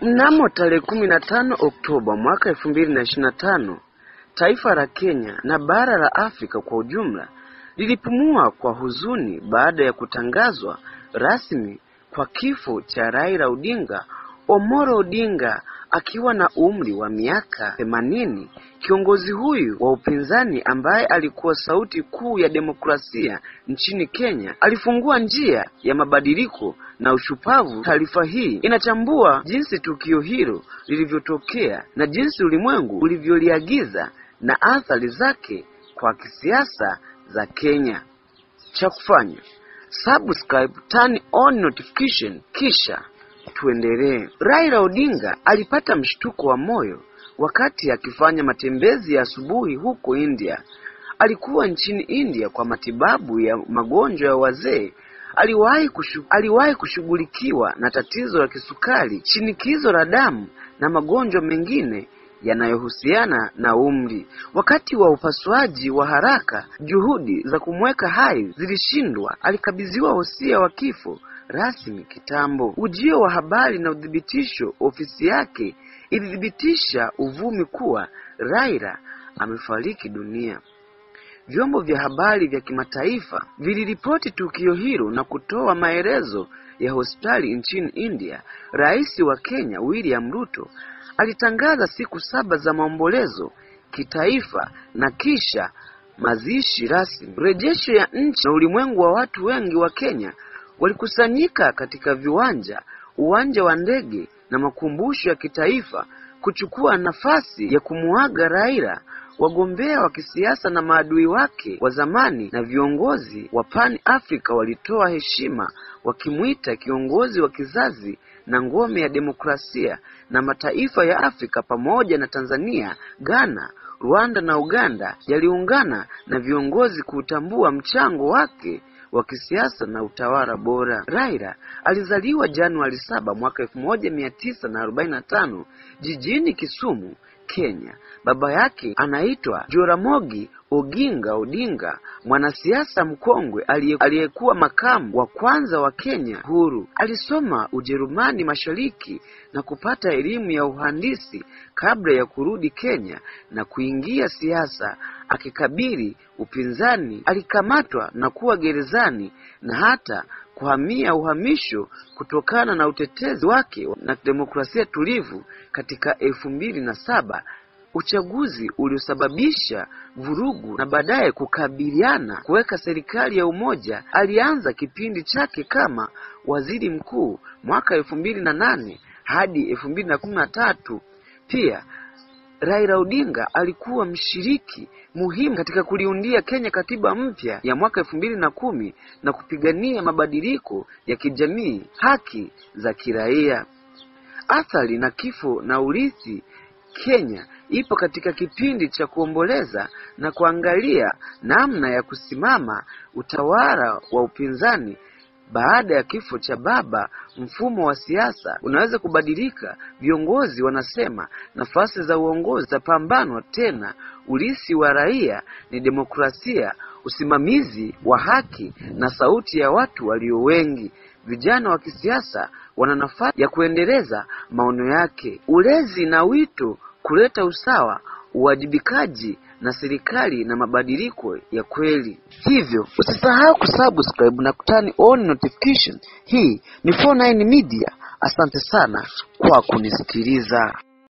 Mnamo tarehe 15 Oktoba mwaka 2025, taifa la Kenya na bara la Afrika kwa ujumla lilipumua kwa huzuni baada ya kutangazwa rasmi kwa kifo cha Raila Odinga Omolo Odinga akiwa na umri wa miaka 80. Kiongozi huyu wa upinzani ambaye alikuwa sauti kuu ya demokrasia nchini Kenya alifungua njia ya mabadiliko na ushupavu. Taarifa hii inachambua jinsi tukio hilo lilivyotokea na jinsi ulimwengu ulivyoliagiza na athari zake kwa kisiasa za Kenya. Cha kufanya: subscribe, turn on notification, kisha tuendelee. Raila Odinga alipata mshtuko wa moyo wakati akifanya matembezi ya asubuhi huko India. Alikuwa nchini India kwa matibabu ya magonjwa ya wazee. Aliwahi kushughulikiwa na tatizo la kisukari, shinikizo la damu na magonjwa mengine yanayohusiana na umri. Wakati wa upasuaji wa haraka, juhudi za kumweka hai zilishindwa. Alikabidhiwa wosia wa kifo rasmi kitambo. Ujio wa habari na udhibitisho. Ofisi yake ilithibitisha uvumi kuwa Raila amefariki dunia. Vyombo vya habari vya kimataifa viliripoti tukio hilo na kutoa maelezo ya hospitali nchini India. Rais wa Kenya William Ruto alitangaza siku 7 za maombolezo kitaifa na kisha mazishi rasmi. Rejesho ya nchi na ulimwengu wa watu wengi wa Kenya walikusanyika katika uwanja wa ndege na makumbusho ya kitaifa kuchukua nafasi ya kumuaga Raila. Wagombea wa kisiasa na maadui wake wa zamani na viongozi wa Pan Africa walitoa heshima, wakimuita kiongozi wa kizazi na ngome ya demokrasia. Na mataifa ya Afrika pamoja na Tanzania, Ghana, Rwanda na Uganda yaliungana na viongozi kutambua mchango wake wa kisiasa na utawala bora. Raila alizaliwa Januari 7 mwaka 1945 jijini Kisumu, Kenya. Baba yake anaitwa Jaramogi Oginga Odinga, mwanasiasa mkongwe aliyekuwa makamu wa kwanza wa Kenya huru. Alisoma Ujerumani Mashariki na kupata elimu ya uhandisi kabla ya kurudi Kenya na kuingia siasa akikabili upinzani. Alikamatwa na kuwa gerezani na hata kuhamia uhamisho kutokana na utetezi wake na demokrasia tulivu. Katika 2007, uchaguzi uliosababisha vurugu na baadaye kukabiliana kuweka serikali ya umoja, alianza kipindi chake kama waziri mkuu mwaka 2008 hadi 2013. Pia Raila Odinga alikuwa mshiriki muhimu katika kuliundia Kenya katiba mpya ya mwaka 2010 na kupigania mabadiliko ya kijamii, haki za kiraia. Athari na kifo na urithi. Kenya ipo katika kipindi cha kuomboleza na kuangalia namna ya kusimama utawala wa upinzani. Baada ya kifo cha baba, mfumo wa siasa unaweza kubadilika. Viongozi wanasema nafasi za uongozi zapambanwa tena. Urithi wa raia ni demokrasia, usimamizi wa haki na sauti ya watu walio wengi. Vijana wa kisiasa wana nafasi ya kuendeleza maono yake. Ulezi na wito kuleta usawa, uwajibikaji na serikali na mabadiliko ya kweli. Hivyo usisahau kusubscribe na kutani on notification. Hii ni 49 Media. Asante sana kwa kunisikiliza.